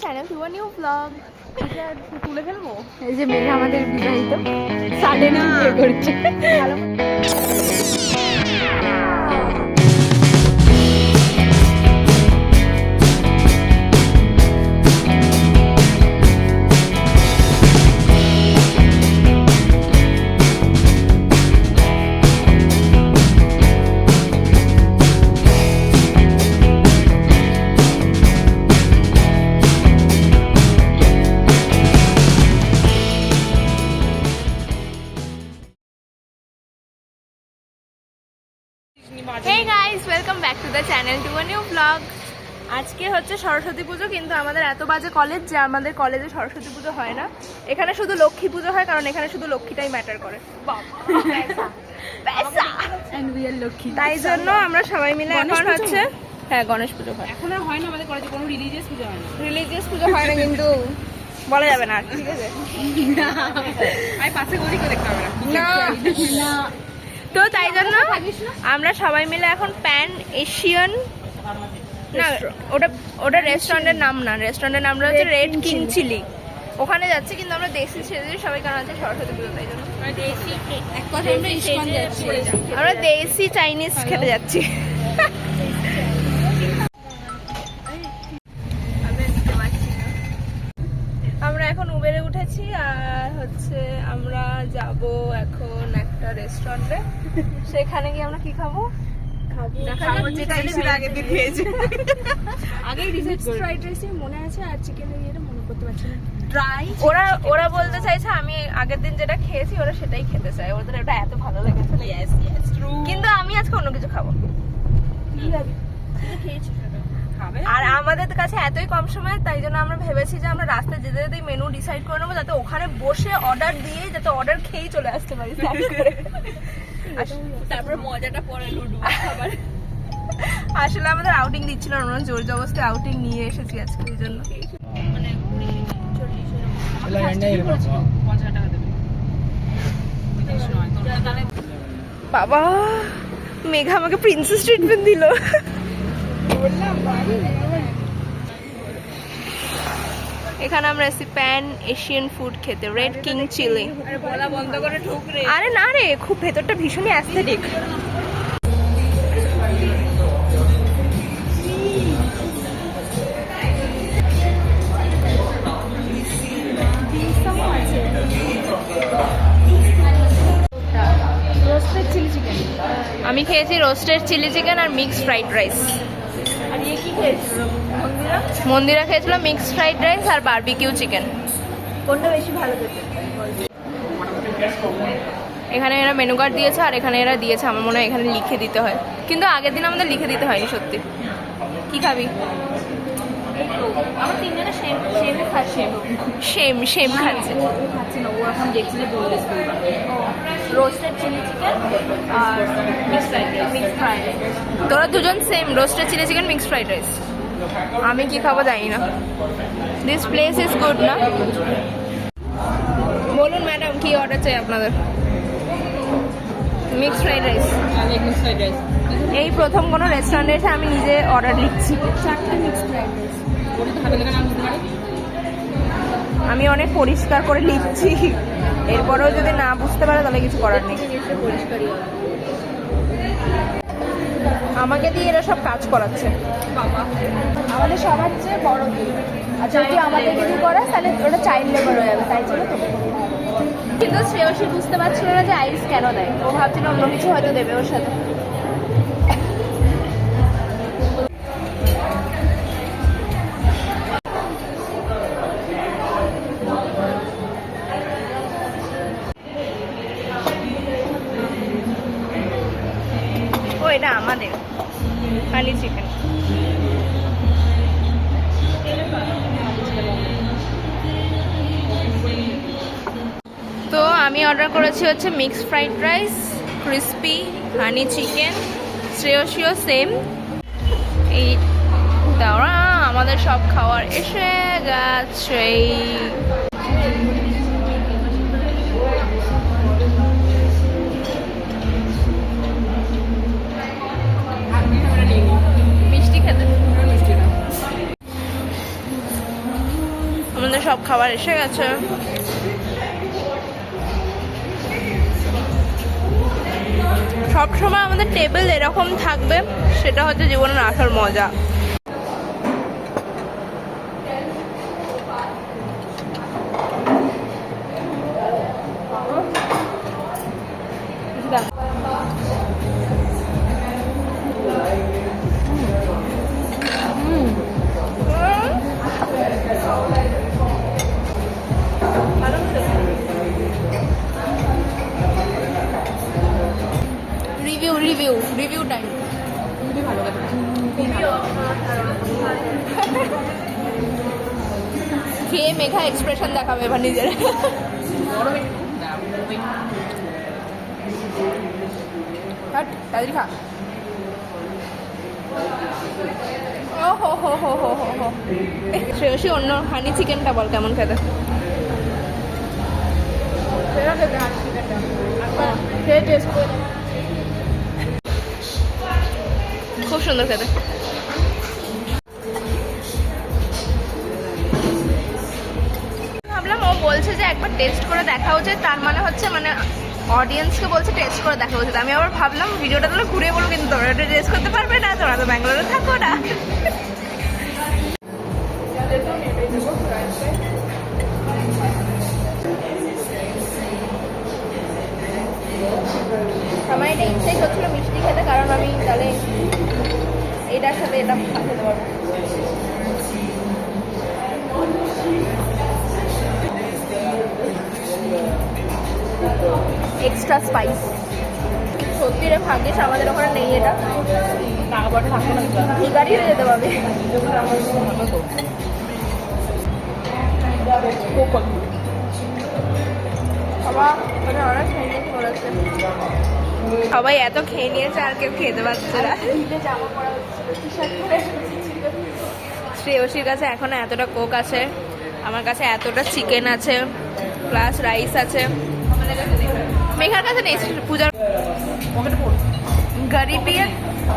channel to a new vlog. তুলে ফেলবো। এই যে মেঘা আমাদের বিবাহিত সাডেনলি বিয়ে করছে। ভালো Hey guys, welcome back to the channel to a new vlog. আজকে হচ্ছে সরস্বতী পুজো, কিন্তু আমাদের এত বাজে কলেজ যে আমাদের কলেজে সরস্বতী পুজো হয় না। এখানে শুধু লক্ষ্মী পুজো হয়, কারণ এখানে শুধু লক্ষ্মীটাই ম্যাটার করে। তাই জন্য আমরা সবাই মিলে এখন হচ্ছে হ্যাঁ গণেশ পুজো হয়। এখন আর হয় না আমাদের কলেজে, কোনো রিলিজিয়াস পুজো হয় না। রিলিজিয়াস পুজো হয় না, কিন্তু বলা যাবে না, ঠিক আছে? আমি পাশে গলি করে দেখতে হবে না। তো তাই জন্য আমরা সবাই মিলে এখন প্যান এশিয়ান না, ওটা রেস্টুরেন্টের নাম না, রেস্টুরেন্টের নামটা হচ্ছে রেড কিং চিলি, ওখানে যাচ্ছি। কিন্তু আমরা দেশি সেজে সবাই, কারণ আছে সরস্বতী পুজো, তাই জন্য আমরা দেশি চাইনিজ খেতে যাচ্ছি। আমরা এখন উবেরে উঠেছি আর হচ্ছে আমরা যাব এখন একটা রেস্টুরেন্টে। সেখানে গিয়ে আমরা কি খাবো? ওরা বলতে চাইছে আমি আগের দিন যেটা খেয়েছি ওরা সেটাই খেতে চায়, ওদের ওটা এত ভালো লেগেছে। কিন্তু আমি আজকে অন্য কিছু খাবো। আর আমাদের কাছে এতই কম সময়, তাই জন্য আমরা ভেবেছি যে আমরা রাস্তায় যেতে যেতেই মেনু ডিসাইড করে নেবো, যাতে ওখানে বসে অর্ডার দিয়ে যাতে অর্ডার খেয়েই চলে আসতে পারি। তারপরে মজাটা পরে লুডু খাবার। আসলে আমাদের আউটিং দিচ্ছিল না, আমরা জোর জবরদস্তি আউটিং নিয়ে এসেছি আজকে, এই জন্য। বাবা, মেঘা আমাকে প্রিন্সেস ট্রিটমেন্ট দিল। এখানে আমরা এসেছি প্যান এশিয়ান ফুড খেতে, রেড কিং চিলি। আরে না রে, খুব ভেতরটা ভীষণই অ্যাস্থেটিক। আমি খেয়েছি রোস্টেড চিলি চিকেন আর মিক্সড ফ্রাইড রাইস। মন্দিরা খেয়েছিল মিক্সড ফ্রাইড রাইস আর বারবিকিউ চিকেন। কোনটা বেশি ভালো খেতে? এখানে এরা মেনু কার্ড দিয়েছে আর এখানে এরা দিয়েছে, আমার মনে হয় এখানে লিখে দিতে হয়, কিন্তু আগের দিন আমাদের লিখে দিতে হয়নি। সত্যি কি খাবি? আমার তিনজনে সেম খাচ্ছে। রোস্টেড চিলি চিকেন আর মিক্সড ফ্রাইড রাইস। তোরা দুজন same roasted chilli chicken mixed fried rice. আমি কি খাবো জানি না। দিস প্লেস ইজ গুড না? বলুন ম্যাডাম, কি অর্ডার চাই আপনাদের? Mixed fried rice. এই প্রথম কোনো রেস্টুরেন্টে এসে আমি নিজে অর্ডার লিখছি। আমি অনেক পরিষ্কার করে লিখছি, এরপরেও যদি না বুঝতে পারে তাহলে কিছু করার নেই। আমাকে দিয়ে এরা সব কাজ করাচ্ছে। আমাদের সবার চেয়ে বড় দিন, আর যদি আমাদের কিছু করে তাহলে ওটা চাইল্ড লেবার হয়ে যাবে, তাই জন্য। কিন্তু শ্রেয়সী বুঝতে পারছিল না যে আইস কেন দেয়, ও ভাবছিল অন্য কিছু হয়তো দেবে ওর সাথে। এটা আমাদের হানি চিকেন। তো আমি অর্ডার করেছি হচ্ছে mixed fried rice, crispy honey chicken, শ্রেয়সীয় সেম। এই দাঁড়া, আমাদের সব খাবার এসে গেছে। মিষ্টি খেতে সব খাবার এসে গেছে। সবসময় আমাদের টেবিল এরকম থাকবে, সেটা হচ্ছে জীবনের আসল মজা। Review time. খুবই ভালো লাগে। খেয়ে মেঘা এক্সপ্রেশন দেখাবে এবার নিজের। তাড়াতাড়ি খা। ও হো হো হো হো হো হো। শ্রেয়সী অন্য হানি চিকেনটা বল কেমন খেতে। খুব সুন্দর খেতে। ভাবলাম ও বলছে যে একবার টেস্ট করে দেখা উচিত, তার মানে হচ্ছে মানে অডিয়েন্সকে বলছে টেস্ট করে দেখা উচিত। আমি আবার ভাবলাম ভিডিওটা তাহলে ঘুরে বলবো, কিন্তু তোমরা এটা টেস্ট করতে পারবে না, তোমরা তো ব্যাঙ্গালোরে থাকো না। আমার এটা ইচ্ছাই করছিল মিষ্টি খেতে, কারণ আমি তাহলে এটার সাথে এটা খেতে পারবো। Extra spice. সত্যি রে ভাগ্যিস আমাদের ওখানে নেই এটা, ভিখারি হয়ে যেতে পারবে। সবাই এত খেয়ে নিয়েছে আর কেউ খেতে পারছে না। শ্রেয়সীর কাছে এখনো এতটা কোক আছে, আমার কাছে এতটা চিকেন আছে, প্লাস রাইস আছে। মেঘার কাছে নেই। পূজার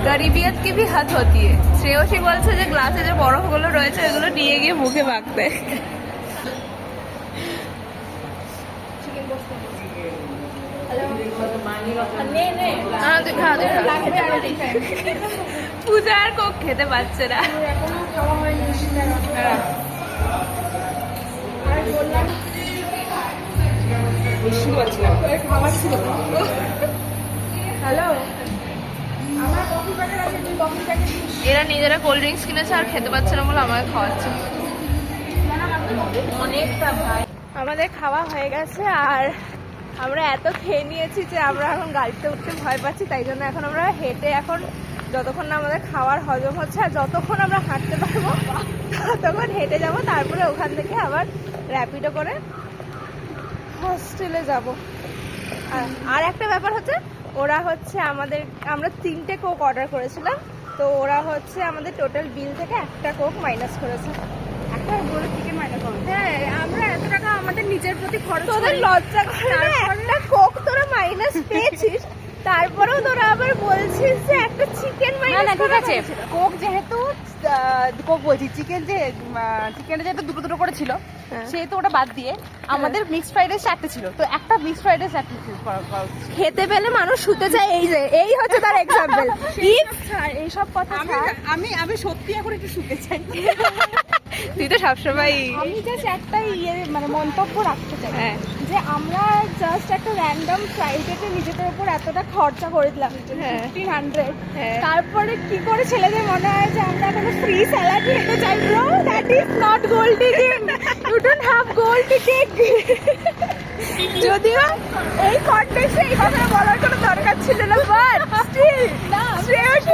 গরিবিয়ত কি ভি হাত হতি है। শ্রেয়সী বলছে যে গ্লাসে যে বরফগুলো রয়েছে এগুলো নিয়ে গিয়ে মুখে মাখতে। পূজা আর কোক খেতে পারছে না। এরা নিজেরা কোল্ড ড্রিঙ্কস কিনেছে আর খেতে পারছে না বলে আমাকে খাওয়াচ্ছে। আমাদের খাওয়া হয়ে গেছে আর আমরা এত খেয়ে নিয়েছি যে আমরা এখন গাড়িতে উঠতে ভয় পাচ্ছি, তাই জন্য এখন আমরা হেঁটে, এখন যতক্ষণ না আমাদের খাওয়ার হজম হচ্ছে আর যতক্ষণ আমরা হাঁটতে পারবো ততক্ষণ হেঁটে যাব, তারপরে ওখান থেকে আবার র্যাপিডো করে হস্টেলে যাব। আর একটা ব্যাপার হচ্ছে, ওরা হচ্ছে আমরা 3টে কোক অর্ডার করেছিলাম, তো ওরা হচ্ছে আমাদের টোটাল বিল থেকে একটা কোক মাইনাস করেছে। হ্যাঁ, আমরা এত টাকা আমাদের নিজের প্রতি খরচ, তোদের লজ্জা করে না? একটা কোক তোরা মাইনাস পেয়েছিস, তারপরেও তোরা আবার বলছিস যে একটা চিকেন মাইনাস। না ঠিক আছে, কোক যেহেতু কোক বলছি, চিকেনটা যেহেতু দুটো করে ছিল, সেহেতু ওটা বাদ দিয়ে আমাদের মিক্সড ফ্রাইড রাইস 4টে ছিল, তো একটা মিক্সড ফ্রাইড রাইস খেতে পেলে মানুষ শুতে চায়, এই হচ্ছে তার এক্সাম্পল। এইসব কথা আমি সত্যি এখন একটু শুতে চাই। তুই তো সবসময়। আমি জাস্ট একটা মানে মন্তব্য রাখতে চাই, হ্যাঁ, যে আমরা জাস্ট একটা র্যান্ডম ফ্রাইডেতে নিজেদের উপর এতটা খরচা করে দিলাম 1500, তারপরে কি করে ছেলেদের মনে হয় যে আমরা কোনো ফ্রি স্যালাড খেতে চাই? Bro, that is not gold digging, you don't have gold to take. যদিও এই কন্টেক্সটে এই কথা বলার কোনো দরকার ছিল না, বাট স্টিল না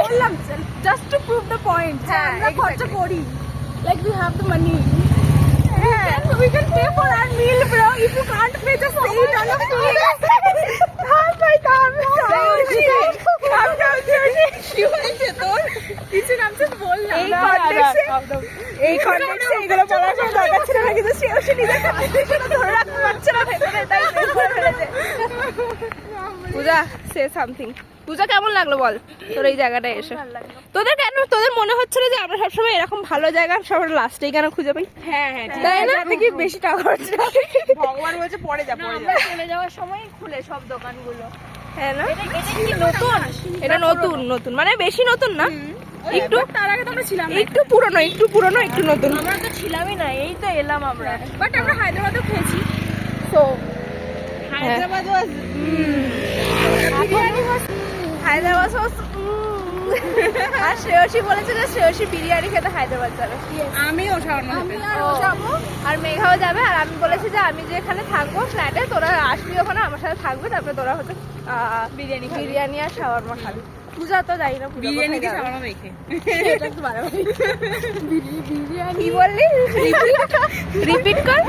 বললাম just to prove the point যে আমরা খরচা করি, like we have the money. We can pay for our meal, bro. If you can't pay, just say it on the food. এই কন্টেক্সটে এগুলো বলার কোনো দরকার ছিল না, কিন্তু সে নিজের কন্টেক্সটটা ধরে রাখতে পারছে না ভেতরে, তাই বের করে ফেলেছে। পূজা, say something. পূজা কেমন লাগলো বল তোর এই জায়গাটায় এসে? তোদের মনে হচ্ছে না যে আমরা সবসময় এরকম ভালো জায়গা সবার লাস্টেই কেন খুঁজে পাই? হ্যাঁ হ্যাঁ তাই না? কি বেশি টাকা খরচ করে। ভগবান বলছে পরে যা আমরা চলে যাওয়ার সময় খুলে সব দোকানগুলো। হ্যাঁ না, এটা কি নতুন? এটা নতুন নতুন মানে বেশি নতুন না, একটু তার আগে তো আমরা ছিলাম না। একটু পুরনো একটু নতুন। আমরা তো ছিলামই না, এই তো এলাম আমরা। বাট আমরা হায়দ্রাবাদও খেয়েছি। তো হায়দ্রাবাদ ওয়াজ হায়দ্রাবাদ আর শ্রেয়সী বলেছে যে শ্রেয়সী বিরিয়ানি খেতে হায়দ্রাবাদ যাবে। আমিও শাওয়ারমা যাবো আর মেঘাও যাবে। আর আমি বলেছি যে আমি যেখানে থাকবো ফ্ল্যাটে তোরা আসবি ওখানে আমার সাথে থাকবে, তারপরে তোরা হচ্ছে বিরিয়ানি আর শাওয়ারমা খাবি। পূজা তো যাই না, বিরিয়ানি দিয়ে শাওয়ারমা মেখে। এটা তো বাড়াবাড়ি। বিরিয়ানি কি বললি? রিপিট কর।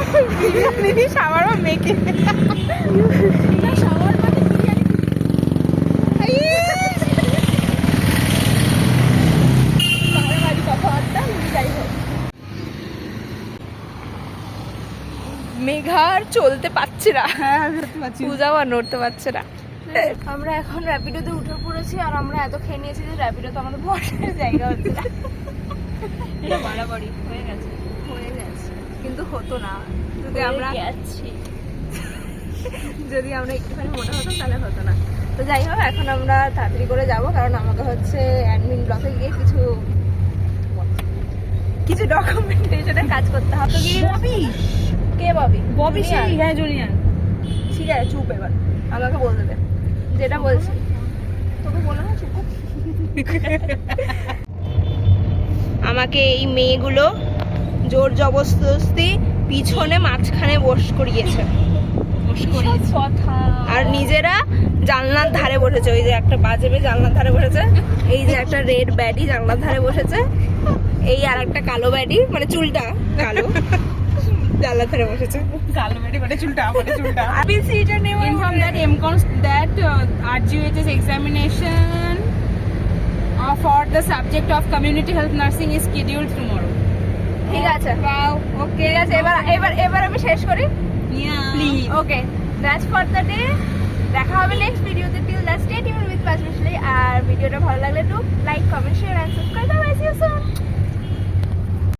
বিরিয়ানি দিয়ে শাওয়ারমা মেখে। শাওয়ারমা বিরিয়ানি। বাড়াবাড়ি কথাবার্তা যাই হোক। মেঘার চলতে পারছে না, পূজাও আর নড়তে পারছে না। আমরা এখন র্যাপিডোতে উঠে পড়েছি আর আমরা এত খেয়ে নিয়েছি যে র্যাপিডো তো আমাদের বসার জায়গা হচ্ছে না। এটা বাড়াবাড়ি হয়ে গেছে। কিন্তু হতো না যদি আমরা একটুখানি মোটা হতাম তাহলে হতো না। তো যাই হোক এখন আমরা তাড়াতাড়ি করে যাব, কারণ আমাকে হচ্ছে অ্যাডমিন ব্লকে গিয়ে কিছু ডকুমেন্টেশনের কাজ করতে হবে। কে ববি? ববি সেই হ্যাঁ জুনিয়র। ঠিক আছে চুপ, এবার আমাকে বলতে দে যেটা বলছি। তোকে বলো না চুপ। আমাকে এই মেয়েগুলো জোর জবরদস্তি পিছনে মাঝখানে বস করিয়েছে কথা। আর নিজেরা জানলার ধারে বসেছে। ওই যে একটা বাজে মেয়ে জানলার ধারে বসেছে, এই যে একটা রেড ব্যাডি জানলার ধারে বসেছে, এই আর একটা কালো ব্যাডি মানে চুলটা কালো জানলার ধারে বসেছে। কালো মেটে করে চুলটা আমাদের চুলটা। Inform that MCOMs that RGHS examination for the subject of community health nursing is scheduled tomorrow. ঠিক আছে, Wow. Okay. ঠিক আছে, এবার আমি শেষ করি Yeah. Please. Okay, that's for the day. দেখা হবে নেক্সট ভিডিওতে। Till that stay tune with Panchmishali. আর ভিডিওটা ভালো লাগলে একটু like comment share and subscribe. Bye bye, see you soon.